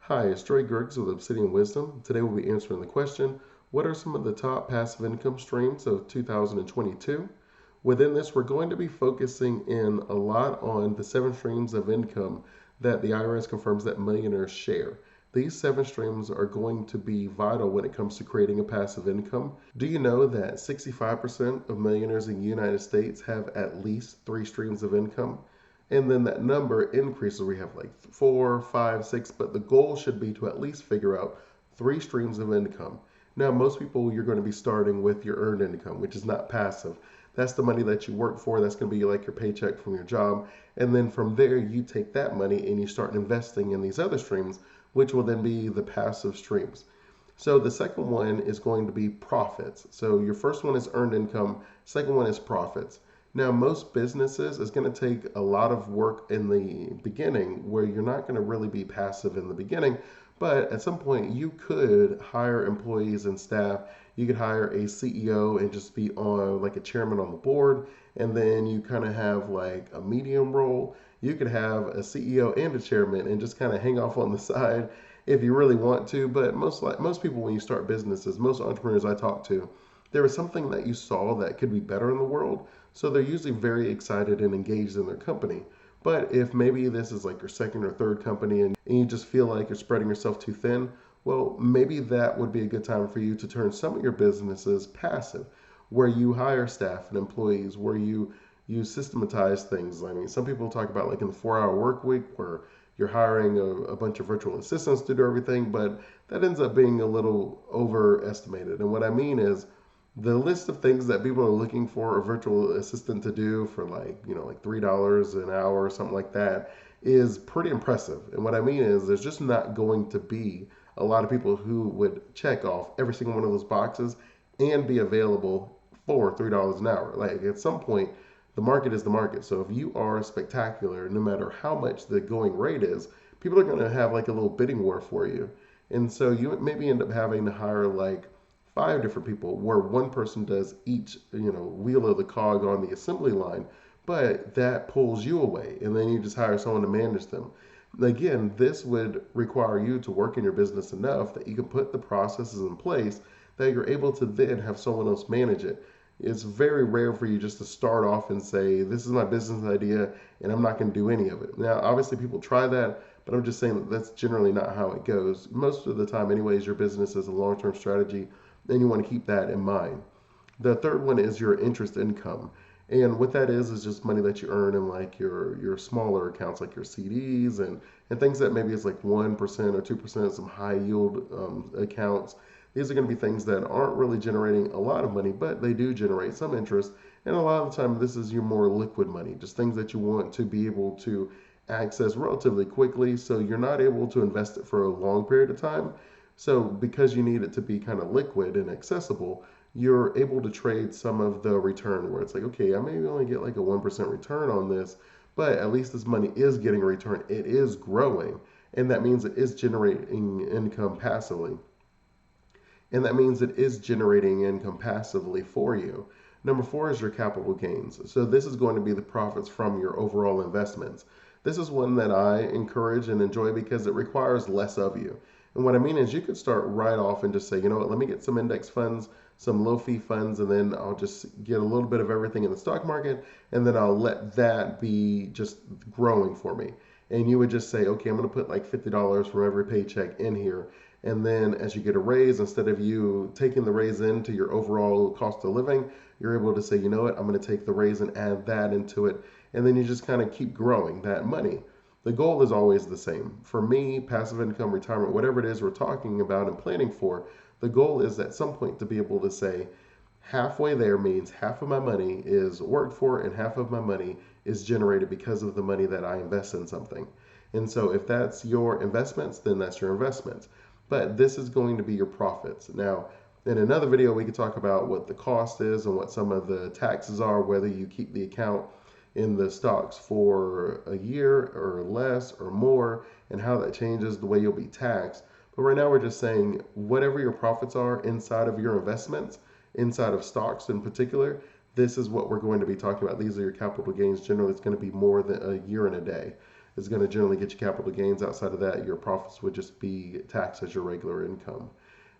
Hi, it's Dre Griggs with Obsidian Wisdom. Today we'll be answering the question, what are some of the top passive income streams of 2022? Within this, we're going to be focusing in a lot on the 7 streams of income that the IRS confirms that millionaires share. These 7 streams are going to be vital when it comes to creating a passive income. Do you know that 65% of millionaires in the United States have at least 3 streams of income? And then that number increases. We have like 4, 5, 6, but the goal should be to at least figure out 3 streams of income. Now, most people, you're going to be starting with your earned income, which is not passive. That's the money that you work for. That's going to be like your paycheck from your job. And then from there, you take that money and you start investing in these other streams, which will then be the passive streams. So the second one is going to be profits. So your first one is earned income, second one is profits. Now, most businesses is going to take a lot of work in the beginning where you're not going to really be passive in the beginning, but at some point you could hire employees and staff. You could hire a CEO and just be on like a chairman on the board, and then you kind of have like a medium role. You could have a CEO and a chairman and just kind of hang off on the side if you really want to. But most people, when you start businesses, most entrepreneurs I talk to, there is something that you saw that could be better in the world. So they're usually very excited and engaged in their company. But if maybe this is like your second or third company and you just feel like you're spreading yourself too thin, well, maybe that would be a good time for you to turn some of your businesses passive, where you hire staff and employees, where you systematize things. I mean, some people talk about like in the 4-hour work week where you're hiring a bunch of virtual assistants to do everything, but that ends up being a little overestimated. And what I mean is the list of things that people are looking for a virtual assistant to do for like $3 an hour or something like that is pretty impressive. And what I mean is there's just not going to be a lot of people who would check off every single one of those boxes and be available for $3 an hour. Like at some point, the market is the market. So if you are spectacular, no matter how much the going rate is, people are going to have like a little bidding war for you. And so you maybe end up having to hire like 5 different people where one person does each wheel of the cog on the assembly line, but that pulls you away and then you just hire someone to manage them. Again, this would require you to work in your business enough that you can put the processes in place that you're able to then have someone else manage it. It's very rare for you just to start off and say, this is my business idea and I'm not going to do any of it. Now, obviously people try that, but I'm just saying that that's generally not how it goes. Most of the time anyways, your business is a long-term strategy and you want to keep that in mind. The third one is your interest income. And what that is just money that you earn in like your smaller accounts, like your CDs and things that maybe is like 1% or 2%, some high yield accounts. These are going to be things that aren't really generating a lot of money, but they do generate some interest. And a lot of the time, this is your more liquid money, just things that you want to be able to access relatively quickly. So you're not able to invest it for a long period of time. So because you need it to be kind of liquid and accessible, you're able to trade some of the return where it's like, okay, I maybe only get like a 1% return on this, but at least this money is getting a return. It is growing. And that means it is generating income passively. And that means it is generating income passively for you. Number 4 is your capital gains. So this is going to be the profits from your overall investments. This is one that I encourage and enjoy because it requires less of you. And what I mean is you could start right off and just say, you know what, let me get some index funds, some low fee funds, and then I'll just get a little bit of everything in the stock market, and then I'll let that be just growing for me. And you would just say, okay, I'm going to put like $50 from every paycheck in here. And then as you get a raise, instead of you taking the raise into your overall cost of living, you're able to say, you know what, I'm going to take the raise and add that into it. And then you just kind of keep growing that money. The goal is always the same. For me, passive income, retirement, whatever it is we're talking about and planning for, the goal is at some point to be able to say, halfway there means half of my money is worked for and half of my money is generated because of the money that I invest in something. And so if that's your investments, then that's your investments. But this is going to be your profits. Now, in another video, we could talk about what the cost is and what some of the taxes are, whether you keep the account in the stocks for a year or less or more, and how that changes the way you'll be taxed. But right now, we're just saying whatever your profits are inside of your investments, inside of stocks in particular, this is what we're going to be talking about. These are your capital gains. Generally, it's going to be more than a year and a day. is going to generally get you capital gains. Outside of that, your profits would just be taxed as your regular income.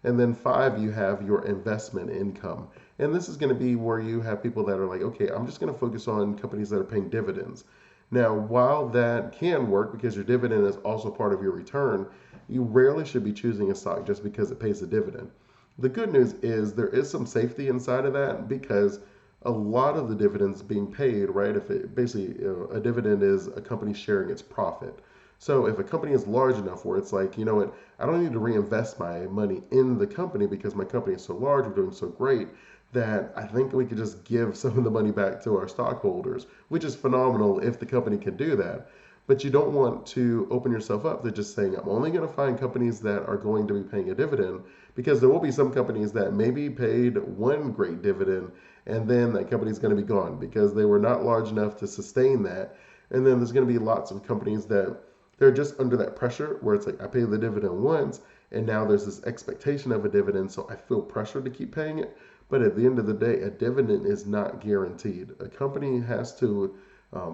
And then five, you have your investment income. And this is going to be where you have people that are like, okay, I'm just going to focus on companies that are paying dividends. Now, while that can work because your dividend is also part of your return, you rarely should be choosing a stock just because it pays a dividend. The good news is there is some safety inside of that because a lot of the dividends being paid, right? If it basically, a dividend is a company sharing its profit. So if a company is large enough where it's like, you know what, I don't need to reinvest my money in the company because my company is so large, we're doing so great that I think we could just give some of the money back to our stockholders, which is phenomenal if the company can do that. But you don't want to open yourself up to just saying, I'm only going to find companies that are going to be paying a dividend because there will be some companies that maybe paid one great dividend and then that company is going to be gone because they were not large enough to sustain that. And then there's going to be lots of companies that they're just under that pressure where it's like, I pay the dividend once and now there's this expectation of a dividend. So I feel pressure to keep paying it. But at the end of the day, a dividend is not guaranteed. A company has to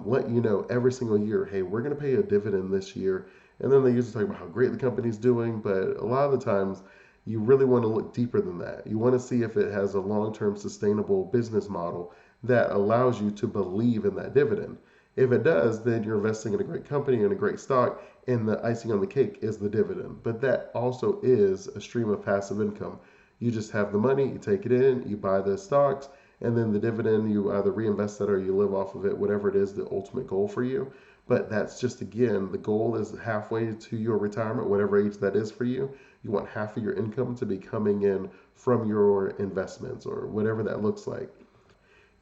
let you know every single year, hey, we're going to pay a dividend this year. And then they usually talk about how great the company's doing. But a lot of the times, you really want to look deeper than that. You want to see if it has a long term sustainable business model that allows you to believe in that dividend. If it does, then you're investing in a great company and a great stock, and the icing on the cake is the dividend. But that also is a stream of passive income. You just have the money, you take it in, you buy the stocks, and then the dividend, you either reinvest it or you live off of it, whatever it is, the ultimate goal for you. But that's just, again, the goal is halfway to your retirement, whatever age that is for you. You want half of your income to be coming in from your investments or whatever that looks like.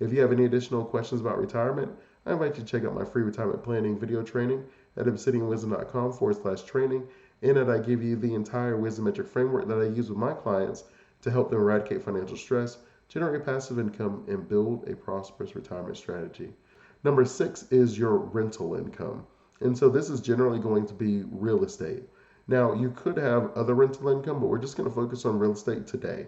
If you have any additional questions about retirement, I invite you to check out my free retirement planning video training at obsidianwisdom.com/training. In it, I give you the entire wisdometric framework that I use with my clients to help them eradicate financial stress, generate passive income, and build a prosperous retirement strategy. Number six is your rental income. And so this is generally going to be real estate. Now, you could have other rental income, but we're just going to focus on real estate today.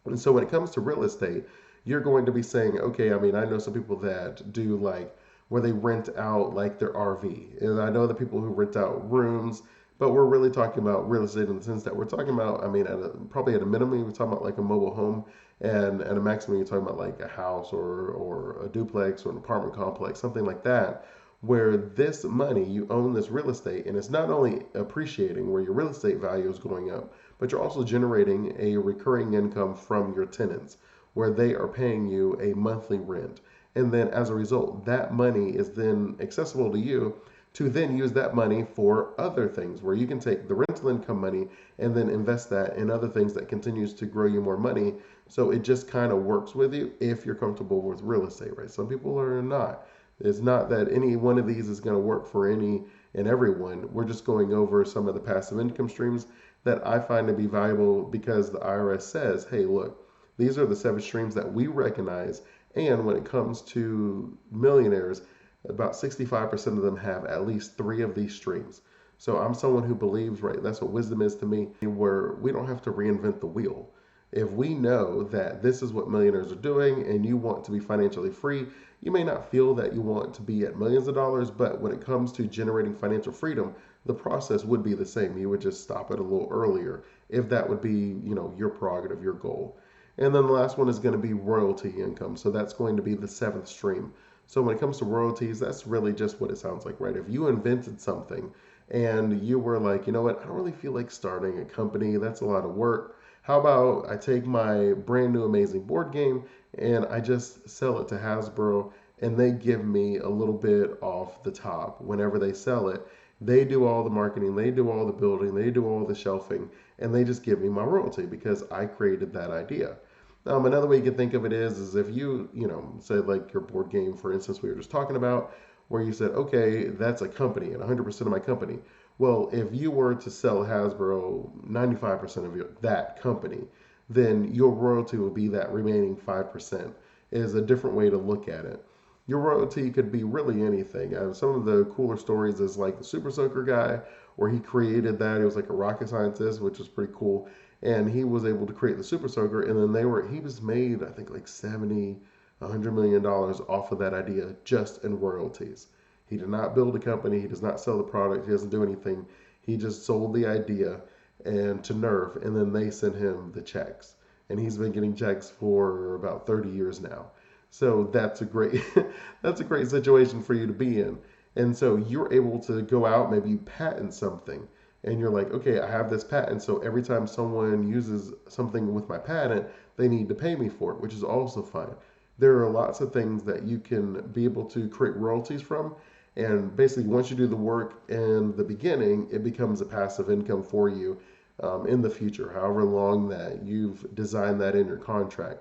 And so when it comes to real estate, you're going to be saying, okay, I mean, I know some people that do like where they rent out like their RV. And I know the people who rent out rooms, but we're really talking about real estate in the sense that we're talking about, I mean, probably at a minimum, we're talking about like a mobile home, and at a maximum, you're talking about like a house or a duplex or an apartment complex, something like that, where this money, you own this real estate, and it's not only appreciating where your real estate value is going up, but you're also generating a recurring income from your tenants where they are paying you a monthly rent. And then as a result, that money is then accessible to you to then use that money for other things where you can take the rental income money and then invest that in other things that continues to grow you more money. So it just kind of works with you if you're comfortable with real estate, right? Some people are not. It's not that any one of these is going to work for any and everyone. We're just going over some of the passive income streams that I find to be valuable because the IRS says, hey, look, these are the seven streams that we recognize. And when it comes to millionaires, about 65% of them have at least three of these streams. So I'm someone who believes, right, that's what wisdom is to me, where we don't have to reinvent the wheel. If we know that this is what millionaires are doing and you want to be financially free, you may not feel that you want to be at millions of dollars, but when it comes to generating financial freedom, the process would be the same. You would just stop it a little earlier if that would be, your prerogative, your goal. And then the last one is going to be royalty income. So that's going to be the seventh stream. So when it comes to royalties, that's really just what it sounds like, right? If you invented something and you were like, you know what, I don't really feel like starting a company. That's a lot of work. How about I take my brand new amazing board game and I just sell it to Hasbro and they give me a little bit off the top whenever they sell it. They do all the marketing, they do all the building, they do all the shelving, and they just give me my royalty because I created that idea. Another way you can think of it is if you, said like your board game, for instance, we were just talking about, where you said, okay, that's a company and 100% of my company. Well, if you were to sell Hasbro 95% of that company, then your royalty would be that remaining 5%. Is a different way to look at it. Your royalty could be really anything. Some of the cooler stories is like the Super Soaker guy, where he created that. He was like a rocket scientist, which was pretty cool. And he was able to create the Super Soaker, and then he was made, I think, like 70, $100 million off of that idea just in royalties. He did not build a company. He does not sell the product. He doesn't do anything. He just sold the idea and to Nerf, and then they sent him the checks. And he's been getting checks for about 30 years now. So that's a great that's a great situation for you to be in. And so you're able to go out, maybe you patent something, and you're like, okay, I have this patent, so every time someone uses something with my patent, they need to pay me for it, which is also fine. There are lots of things that you can be able to create royalties from. And basically, once you do the work in the beginning, it becomes a passive income for you in the future, however long that you've designed that in your contract.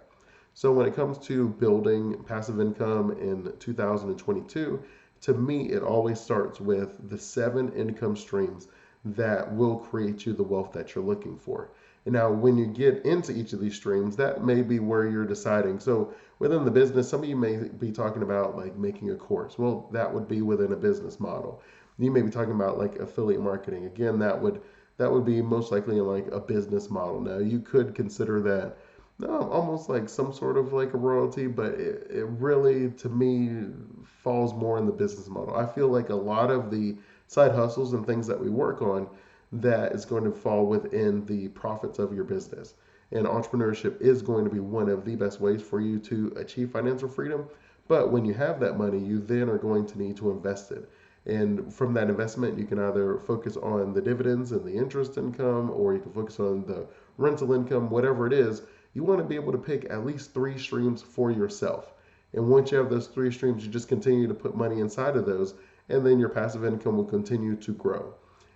So when it comes to building passive income in 2022, to me, it always starts with the 7 income streams that will create you the wealth that you're looking for. And now, when you get into each of these streams, that may be where you're deciding. So within the business, some of you may be talking about like making a course. Well, that would be within a business model. You may be talking about like affiliate marketing. Again, that would be most likely in like a business model. Now, you could consider that almost like some sort of like a royalty, but it really, to me, falls more in the business model. I feel like a lot of the side hustles and things that we work on, that is going to fall within the profits of your business. And entrepreneurship is going to be one of the best ways for you to achieve financial freedom. But when you have that money, you then are going to need to invest it. And from that investment, you can either focus on the dividends and the interest income, or you can focus on the rental income, whatever it is. You want to be able to pick at least 3 streams for yourself. And once you have those 3 streams, you just continue to put money inside of those, and then your passive income will continue to grow.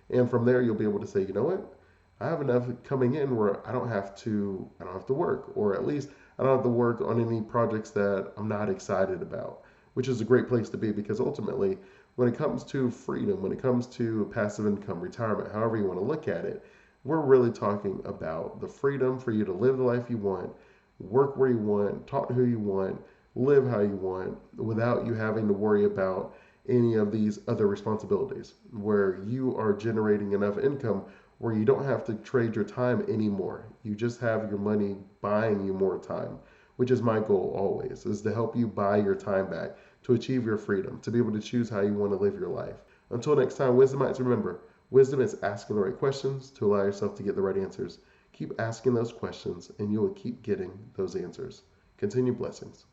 And from there, you'll be able to say, you know what? I have enough coming in where I don't have to work, or at least I don't have to work on any projects that I'm not excited about, which is a great place to be, because ultimately, when it comes to freedom, when it comes to passive income, retirement, however you want to look at it, we're really talking about the freedom for you to live the life you want, work where you want, talk to who you want, live how you want, without you having to worry about any of these other responsibilities, where you are generating enough income where you don't have to trade your time anymore. You just have your money buying you more time, which is my goal always, is to help you buy your time back, to achieve your freedom, to be able to choose how you want to live your life. Until next time, Wisdomites, remember, wisdom is asking the right questions to allow yourself to get the right answers. Keep asking those questions, and you will keep getting those answers. Continue blessings.